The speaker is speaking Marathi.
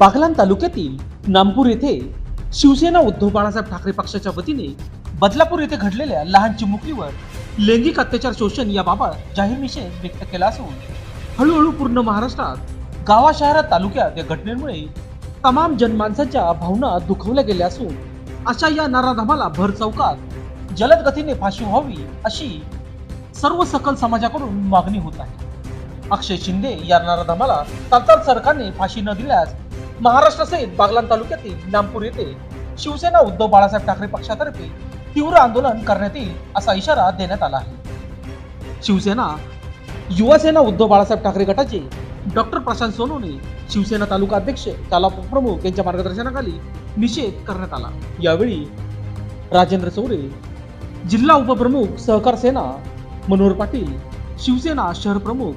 बागलाण तालुक्यातील नामपूर येथे शिवसेना उद्धव बाळासाहेब ठाकरे पक्षाच्या वतीने बदलापूर येथे घडलेल्या लहान चिमुकलीवर लैंगिक अत्याचार शोषण याबाबत जाहीर निषेध व्यक्त केला असून हळूहळू पूर्ण महाराष्ट्रात गावा शहरात तालुक्यात या घटनेमुळे तमाम जनमानसांच्या भावना दुखावल्या गेल्या असून अशा या नराधमाला भर चौकात जलद गतीने फाशी व्हावी अशी सर्व सकल समाजाकडून मागणी होत आहे। अक्षय शिंदे या नराधमाला तात्काळ सरकारने फाशी न दिल्यास महाराष्ट्रासहित बागलाण तालुक्यातील नामपूर येथे शिवसेना उद्धव बाळासाहेब ठाकरे पक्षातर्फे तीव्र आंदोलन करण्यात येईल असा इशारा देण्यात आला आहे। शिवसेना युवासेना उद्धव बाळासाहेब ठाकरे गटाचे डॉक्टर प्रशांत सोनवणे, शिवसेना तालुका अध्यक्ष ताला प्रमुख यांच्या मार्गदर्शनाखाली निषेध करण्यात आला। यावेळी राजेंद्र चौरे, जिल्हा उपप्रमुख सहकार सेना मनोहर पाटील, शिवसेना शहर प्रमुख